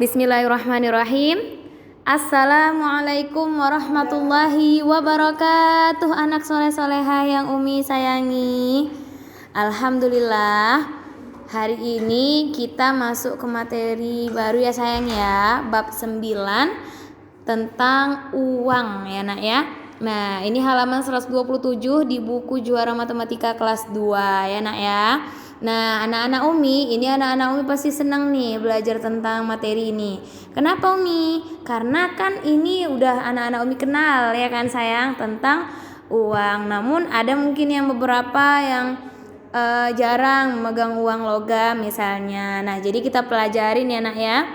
Bismillahirrahmanirrahim. Assalamualaikum warahmatullahi wabarakatuh. Anak soleh-solehah yang Umi sayangi. Alhamdulillah, hari ini kita masuk ke materi baru ya sayang ya, bab 9 tentang uang ya nak ya. Nah, ini halaman 127 di buku Juara Matematika kelas 2 ya nak ya. Nah, anak-anak Umi pasti senang nih belajar tentang materi ini. Kenapa Umi? Karena kan ini udah anak-anak Umi kenal ya kan sayang tentang uang. Namun ada mungkin yang beberapa yang jarang memegang uang logam misalnya. Nah, jadi kita pelajarin ya nak ya.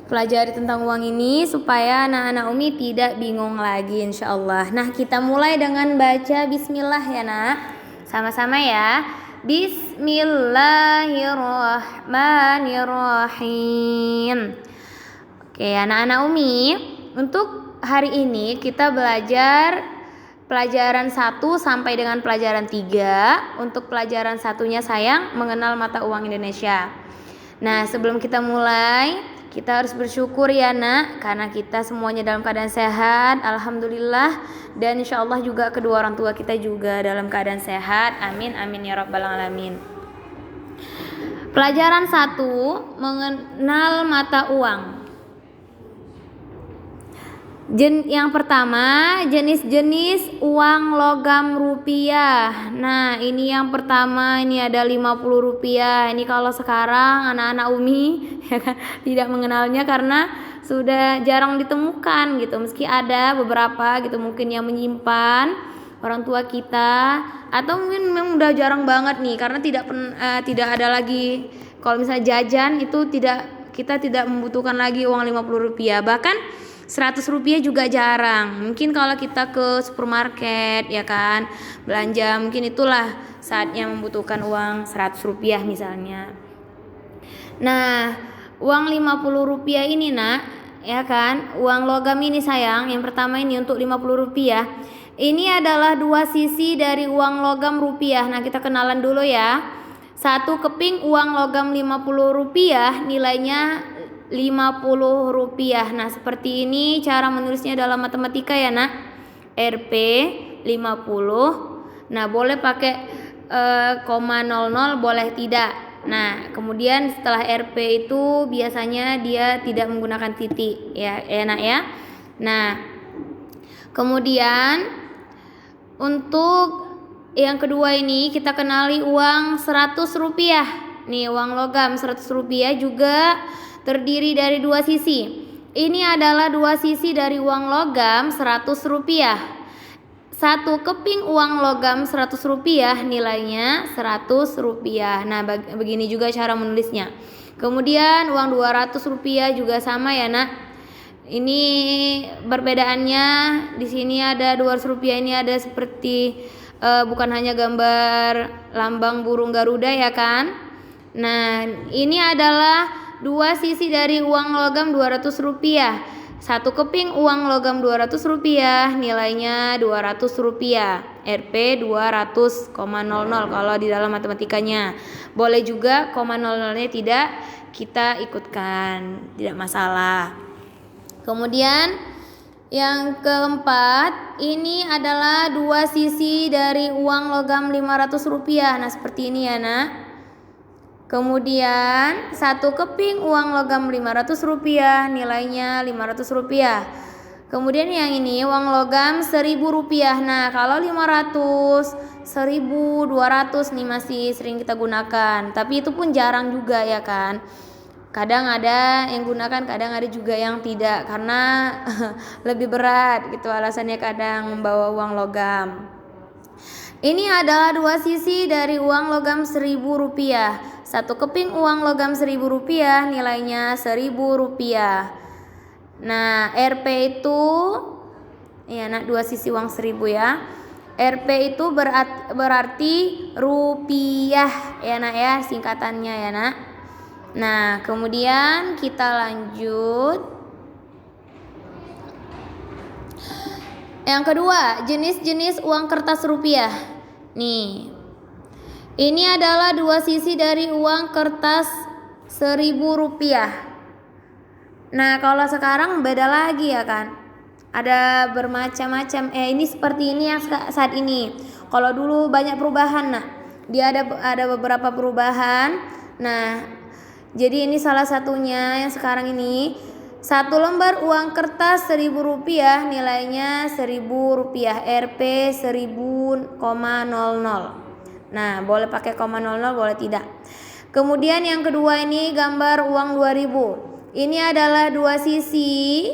Pelajari tentang uang ini supaya anak-anak Umi tidak bingung lagi insyaallah. Nah, kita mulai dengan baca bismillah ya nak. Sama-sama ya. Bismillahirrahmanirrahim. Oke, anak-anak Umi, untuk hari ini kita belajar pelajaran 1 sampai dengan pelajaran 3. Untuk pelajaran satunya sayang mengenal mata uang Indonesia. Nah, sebelum kita mulai, kita harus bersyukur ya nak, karena kita semuanya dalam keadaan sehat, alhamdulillah, dan insya Allah juga kedua orang tua kita juga dalam keadaan sehat, amin amin ya rabbal alamin. Pelajaran 1 mengenal mata uang. Yang pertama, jenis-jenis uang logam rupiah. Nah, ini yang pertama, ini ada 50 rupiah. Ini kalau sekarang anak-anak Umi ya kan, tidak mengenalnya karena sudah jarang ditemukan gitu. Meski ada beberapa gitu mungkin yang menyimpan orang tua kita, atau mungkin memang udah jarang banget nih karena tidak ada lagi. Kalau misalnya jajan itu kita tidak membutuhkan lagi uang 50 rupiah. Bahkan 100 rupiah juga jarang. Mungkin kalau kita ke supermarket ya kan, belanja, mungkin itulah saatnya membutuhkan uang 100 rupiah misalnya. Nah, uang 50 rupiah ini nak, ya kan, uang logam ini sayang, yang pertama ini untuk 50 rupiah. Ini adalah dua sisi dari uang logam rupiah. Nah, kita kenalan dulu ya. Satu keping uang logam 50 rupiah nilainya 50 rupiah. Nah, seperti ini cara menulisnya dalam matematika ya nak. Rp 50. Nah, boleh pakai koma 00, boleh tidak. Nah, kemudian setelah Rp itu biasanya dia tidak menggunakan titik ya nak ya. Nah, kemudian untuk yang kedua ini kita kenali uang 100 rupiah. Nih, uang logam 100 rupiah juga terdiri dari dua sisi. Ini adalah dua sisi dari uang logam 100 rupiah. Satu keping uang logam 100 rupiah nilainya 100 rupiah. Nah, begini juga cara menulisnya. Kemudian uang 200 rupiah juga sama ya nak. Ini perbedaannya di sini ada 200 rupiah ini ada seperti bukan hanya gambar lambang burung Garuda ya kan. Nah, ini adalah dua sisi dari uang logam 200 rupiah. Satu keping uang logam 200 rupiah nilainya 200 rupiah. Rp 200,00 kalau di dalam matematikanya. Boleh juga koma 00-nya tidak kita ikutkan, tidak masalah. Kemudian yang keempat, ini adalah dua sisi dari uang logam 500 rupiah. Nah, seperti ini ya nak. Kemudian satu keping uang logam 500 rupiah nilainya 500 rupiah. Kemudian yang ini uang logam 1000 rupiah. Nah, kalau 500, 1000, 200 nih masih sering kita gunakan. Tapi itu pun jarang juga ya kan. Kadang ada yang gunakan, kadang ada juga yang tidak karena lebih berat gitu alasannya kadang membawa uang logam. Ini adalah dua sisi dari uang logam 1000 rupiah. Satu keping uang logam 1000 rupiah nilainya 1000 rupiah. Nah, Rp itu ya nak, dua sisi uang 1000 ya. Rp itu berarti rupiah ya nak ya, singkatannya ya nak. Nah, kemudian kita lanjut. Yang kedua, jenis-jenis uang kertas rupiah. Nih, ini adalah dua sisi dari uang kertas 1000 rupiah. Nah, kalau sekarang beda lagi ya kan. Ada bermacam-macam. Ini seperti ini yang saat ini. Kalau dulu banyak perubahan. Nah, dia ada beberapa perubahan. Nah, jadi ini salah satunya yang sekarang ini. 1 lembar uang kertas Rp1.000 nilainya Rp1.000, Rp 1000,00. Nah, boleh pakai 0,00, boleh tidak. Kemudian yang kedua ini gambar uang 2000. Ini adalah dua sisi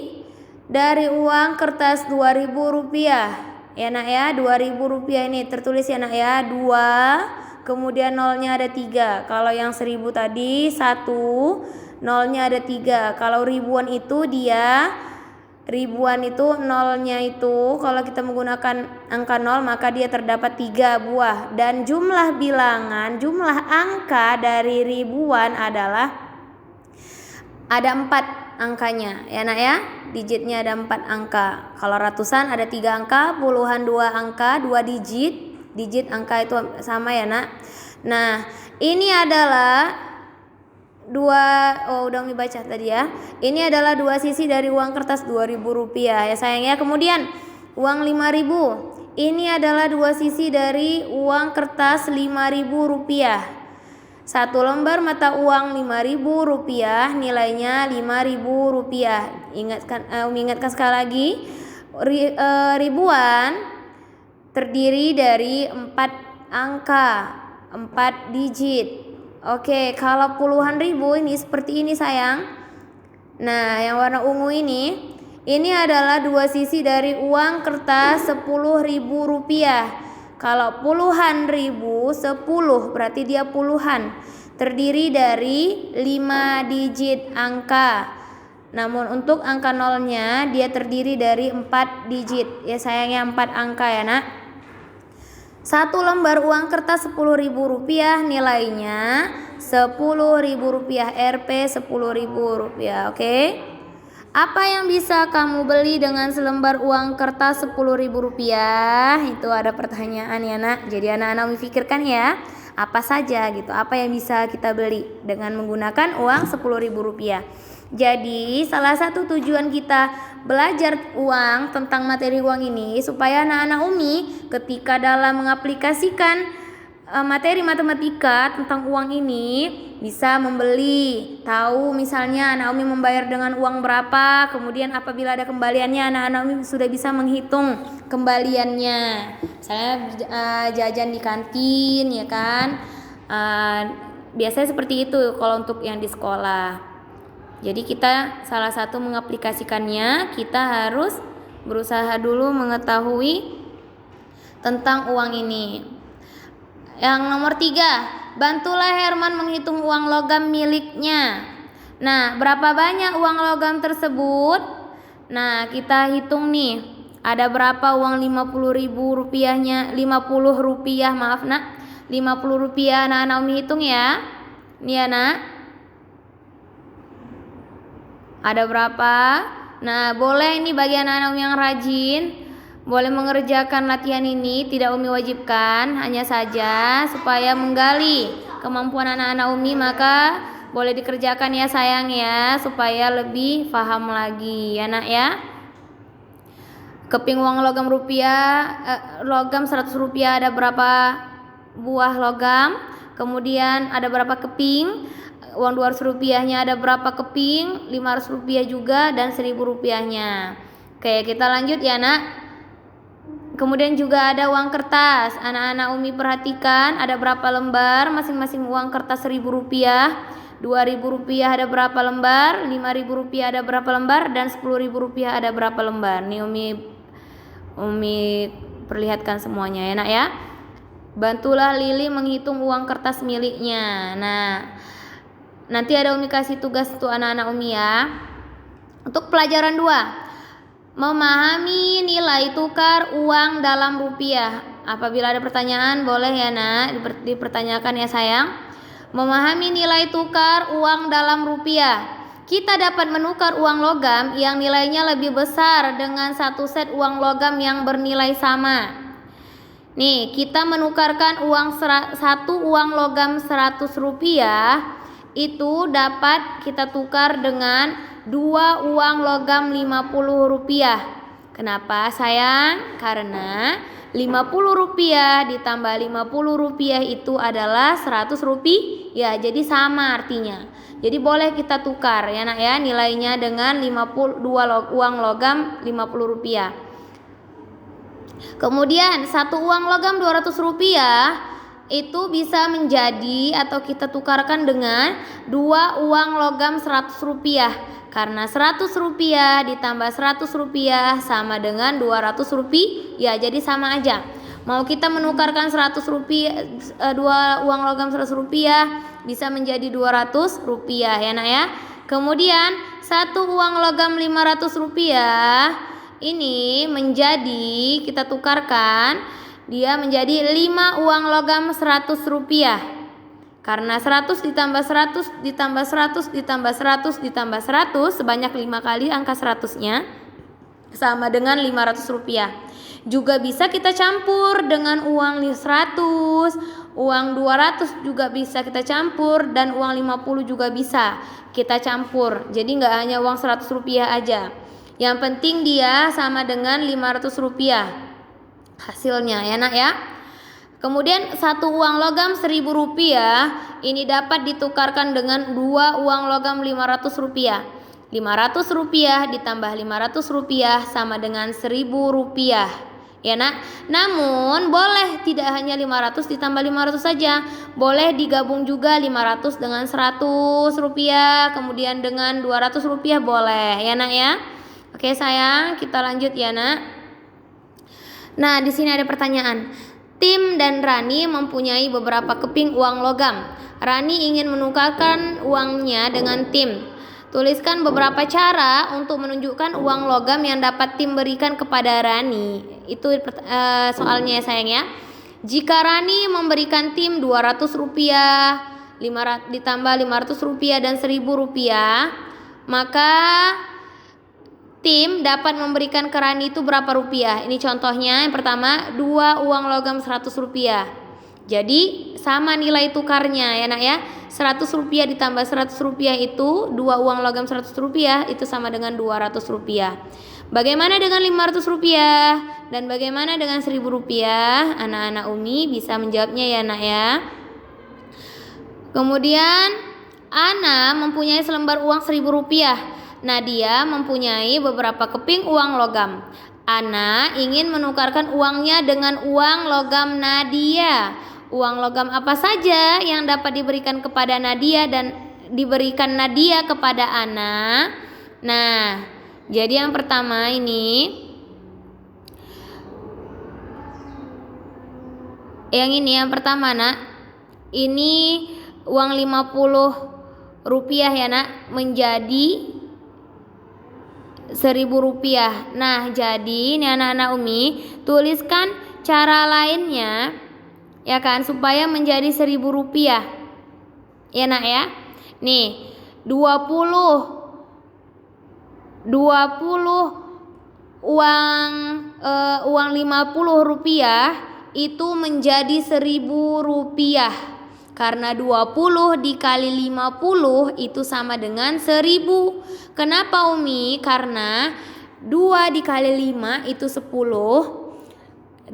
dari uang kertas Rp2.000 ya nak ya. Rp2.000 ini tertulis ya nak ya, 2, kemudian nolnya ada 3. Kalau yang 1000 tadi 1, nolnya ada 3. Kalau ribuan itu nolnya itu kalau kita menggunakan angka 0 maka dia terdapat 3 buah. Dan jumlah angka dari ribuan adalah ada 4 angkanya ya nak ya. Digitnya ada 4 angka. Kalau ratusan ada 3 angka, puluhan 2 angka, 2 digit angka itu sama ya nak. Nah, ini adalah udah Umi baca tadi ya. Ini adalah dua sisi dari uang kertas Rp2.000 ya sayang ya. Kemudian uang 5.000. Ini adalah dua sisi dari uang kertas Rp5.000. 1 lembar mata uang Rp5.000 nilainya Rp5.000. Ingatkan sekali lagi, ribuan terdiri dari 4 angka, 4 digit. Oke, kalau puluhan ribu ini seperti ini sayang. Nah, yang warna ungu ini adalah dua sisi dari uang kertas Rp10.000. Kalau puluhan ribu, 10 berarti dia puluhan. Terdiri dari 5 digit angka. Namun untuk angka nolnya dia terdiri dari 4 digit. Ya sayangnya 4 angka ya nak. 1 lembar uang kertas Rp10.000 nilainya Rp10.000, Rp 10.000. Oke. Apa yang bisa kamu beli dengan selembar uang kertas Rp10.000? Itu ada pertanyaan ya nak. Jadi anak-anak memikirkan ya, apa saja gitu, apa yang bisa kita beli dengan menggunakan uang Rp10.000. Jadi salah satu tujuan kita belajar uang tentang materi uang ini supaya anak-anak Umi ketika dalam mengaplikasikan materi matematika tentang uang ini bisa membeli, tahu misalnya anak Umi membayar dengan uang berapa, kemudian apabila ada kembaliannya anak-anak Umi sudah bisa menghitung kembaliannya. Misalnya jajan di kantin ya kan, biasanya seperti itu kalau untuk yang di sekolah. Jadi kita salah satu mengaplikasikannya, kita harus berusaha dulu mengetahui tentang uang ini. Yang nomor 3, bantulah Herman menghitung uang logam miliknya. Nah, berapa banyak uang logam tersebut? Nah, kita hitung nih. Ada berapa uang Rp50.000-nya? Rp50, maaf nak. Rp50 anak-anak Umi hitung ya. Nih ya nak. Ada berapa? Nah, boleh ini bagi anak-anak Umi yang rajin, boleh mengerjakan latihan ini, tidak Umi wajibkan, hanya saja supaya menggali kemampuan anak-anak Umi maka boleh dikerjakan ya sayang ya, supaya lebih paham lagi ya nak ya. Keping uang logam logam Rp100 ada berapa buah logam, kemudian ada berapa keping. Uang Rp200-nya ada berapa keping, Rp500 juga, dan Rp1.000-nya. Oke, kita lanjut ya nak. Kemudian juga ada uang kertas. Anak-anak Umi perhatikan ada berapa lembar masing-masing uang kertas Rp1.000. Rp2.000 ada berapa lembar, Rp5.000 ada berapa lembar, dan Rp10.000 ada berapa lembar. Nih Umi perlihatkan semuanya ya nak ya. Bantulah Lili menghitung uang kertas miliknya. Nah, nanti ada Umi kasih tugas untuk anak-anak Umi ya. Untuk pelajaran 2, memahami nilai tukar uang dalam rupiah. Apabila ada pertanyaan boleh ya nak dipertanyakan ya sayang. Memahami nilai tukar uang dalam rupiah. Kita dapat menukar uang logam yang nilainya lebih besar dengan satu set uang logam yang bernilai sama. Nih, kita menukarkan satu uang logam Rp100 itu dapat kita tukar dengan 2 uang logam Rp50. Kenapa sayang? Karena Rp50 ditambah Rp50 itu adalah Rp100. Jadi sama artinya. Jadi boleh kita tukar ya nak ya, nilainya dengan 2 uang logam Rp50. Kemudian 1 uang logam Rp200 itu bisa menjadi atau kita tukarkan dengan 2 uang logam Rp100. Karena Rp100 ditambah Rp100 sama dengan Rp200. Jadi sama aja. Mau kita menukarkan Rp100, 2 uang logam Rp100 bisa menjadi Rp200 ya nak ya. Kemudian 1 uang logam Rp500 ini menjadi, kita tukarkan, dia menjadi 5 uang logam Rp100. Karena 100 ditambah 100 ditambah 100 ditambah 100 ditambah 100 sebanyak 5 kali angka 100-nya sama dengan Rp500. Juga bisa kita campur dengan uang 100, uang 200 juga bisa kita campur, dan uang 50 juga bisa kita campur. Jadi nggak hanya uang Rp100 aja. Yang penting dia sama dengan Rp500 hasilnya ya nak ya. Kemudian 1 uang logam Rp1.000 ini dapat ditukarkan dengan 2 uang logam Rp500. Rp500 ditambah Rp500 sama dengan Rp1.000 ya nak. Namun boleh tidak hanya 500 ditambah 500 saja, boleh digabung juga 500 dengan Rp100, kemudian dengan Rp200 boleh ya nak ya. Oke sayang, kita lanjut ya nak. Nah di sini ada pertanyaan. Tim dan Rani mempunyai beberapa keping uang logam. Rani ingin menukarkan uangnya dengan Tim. Tuliskan beberapa cara untuk menunjukkan uang logam yang dapat Tim berikan kepada Rani. Itu soalnya ya sayang ya. Jika Rani memberikan Tim Rp200, ditambah Rp500 dan Rp1.000, maka Tim dapat memberikan ke Rani itu berapa rupiah? Ini contohnya, yang pertama 2 uang logam Rp100. Jadi sama nilai tukarnya ya nak ya. Rp100 ditambah Rp100 itu 2 uang logam Rp100 itu sama dengan Rp200. Bagaimana dengan Rp500 dan bagaimana dengan Rp1.000? Anak-anak Umi bisa menjawabnya ya nak ya. Kemudian Ana mempunyai selembar uang Rp1.000. Nadia mempunyai beberapa keping uang logam. Ana ingin menukarkan uangnya dengan uang logam Nadia. Uang logam apa saja yang dapat diberikan kepada Nadia dan diberikan Nadia kepada Ana? Nah, jadi yang pertama ini, yang pertama nak, ini uang Rp50 ya nak, menjadi Rp1.000. Nah jadi ini anak-anak Umi tuliskan cara lainnya ya kan, supaya menjadi Rp1.000 ya nak ya. Nih 20 uang Rp50 itu menjadi Rp1.000. Karena 20 dikali 50 itu sama dengan 1000. Kenapa Umi? Karena 2 dikali 5 itu 10. 20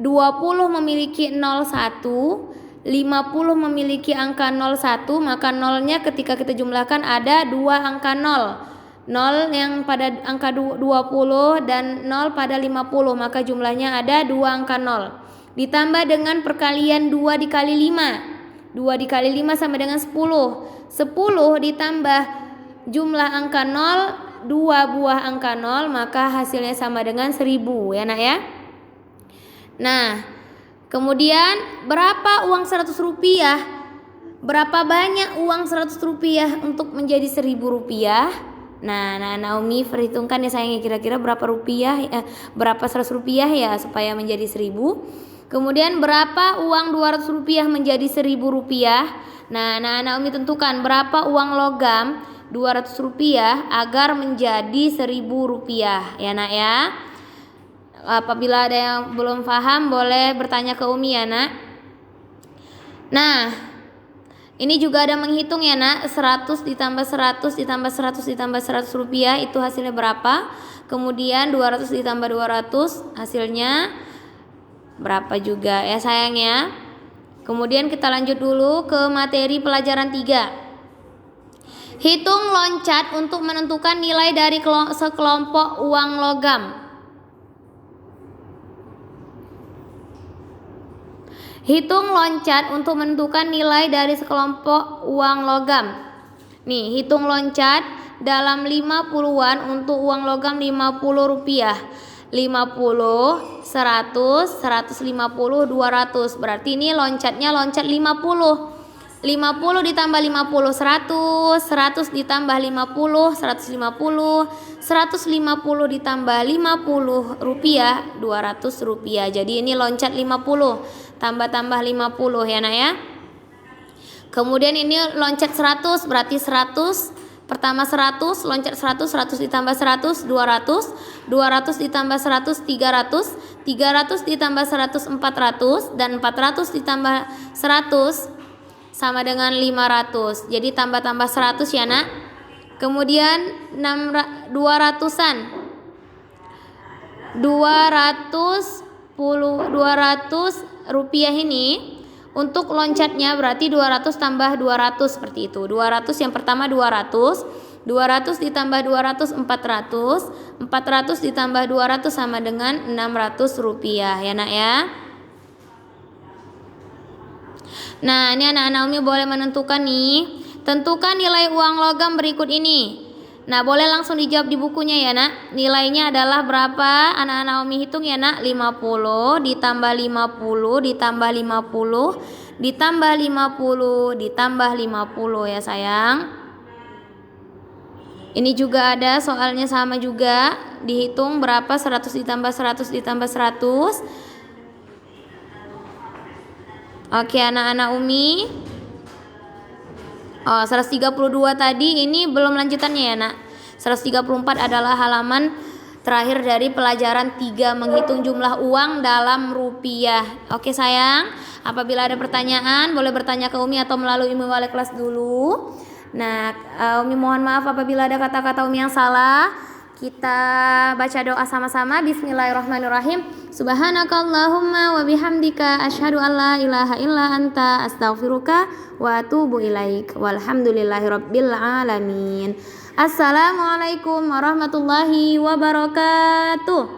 memiliki 01, 50 memiliki angka 01, maka nolnya ketika kita jumlahkan ada 2 angka 0. 0 yang pada angka 20 dan 0 pada 50, maka jumlahnya ada 2 angka 0. Ditambah dengan perkalian 2 dikali 5. 2 dikali 5 sama dengan 10. 10 ditambah jumlah angka 0, 2 buah angka 0, maka hasilnya sama dengan 1000 ya nak ya. Nah, kemudian berapa uang Rp100? Berapa banyak uang Rp100 untuk menjadi Rp1.000? Nah, Naomi perhitungkan ya sayangnya, kira-kira berapa rupiah berapa Rp100 ya supaya menjadi 1000. Kemudian berapa uang Rp200 menjadi Rp1.000? Nah, Naomi tentukan berapa uang logam Rp200 agar menjadi Rp1.000 ya nak ya. Apabila ada yang belum paham boleh bertanya ke Umi ya nak. Nah, Ini juga ada menghitung ya nak, 100 ditambah 100 ditambah 100 ditambah 100 rupiah itu hasilnya berapa. Kemudian 200 ditambah 200 hasilnya berapa juga ya sayang ya. Kemudian kita lanjut dulu ke materi pelajaran 3. Hitung loncat untuk menentukan nilai dari sekelompok uang logam. Hitung loncat untuk menentukan nilai dari sekelompok uang logam. Nih, hitung loncat dalam 50-an untuk uang logam 50 rupiah. 50, 100, 150, 200. Berarti ini loncatnya loncat 50. 50 ditambah 50 100, 100 ditambah 50 150, 150 ditambah 50 rupiah 200 rupiah. Jadi ini loncat 50 tambah 50 ya nak ya. Kemudian ini loncat 100 berarti 100 pertama 100 loncat 100 100 ditambah 100 200 200 ditambah 100 300 300 ditambah 100 400 dan 400 ditambah 100 sama dengan 500. Jadi tambah-tambah 100 ya nak. Kemudian 200-an 200 rupiah ini untuk loncatnya berarti 200 tambah 200 seperti itu. 200 yang pertama 200 200 ditambah 200 400 400 ditambah 200 sama dengan 600 rupiah ya nak ya. Nah, ini anak-anak Umi boleh menentukan nih. Tentukan nilai uang logam berikut ini. Nah, boleh langsung dijawab di bukunya ya nak. Nilainya adalah berapa? Anak-anak Umi hitung ya nak. 50 ditambah 50 ditambah 50 ditambah 50 ditambah 50 ya sayang. Ini juga ada soalnya sama juga. Dihitung berapa? 100 ditambah 100 ditambah 100. Oke anak-anak Umi. 132 tadi ini belum lanjutannya ya nak. 134 adalah halaman terakhir dari pelajaran 3 menghitung jumlah uang dalam rupiah. Oke sayang, apabila ada pertanyaan boleh bertanya ke Umi atau melalui Umi wali kelas dulu. Nah, Umi mohon maaf apabila ada kata-kata Umi yang salah. Kita baca doa sama-sama. Bismillahirrahmanirrahim. Subhanakallahumma wa bihamdika asyhadu an la ilaha illa anta astaghfiruka wa atubu ilaik. Walhamdulillahirabbil alamin. Assalamualaikum warahmatullahi wabarakatuh.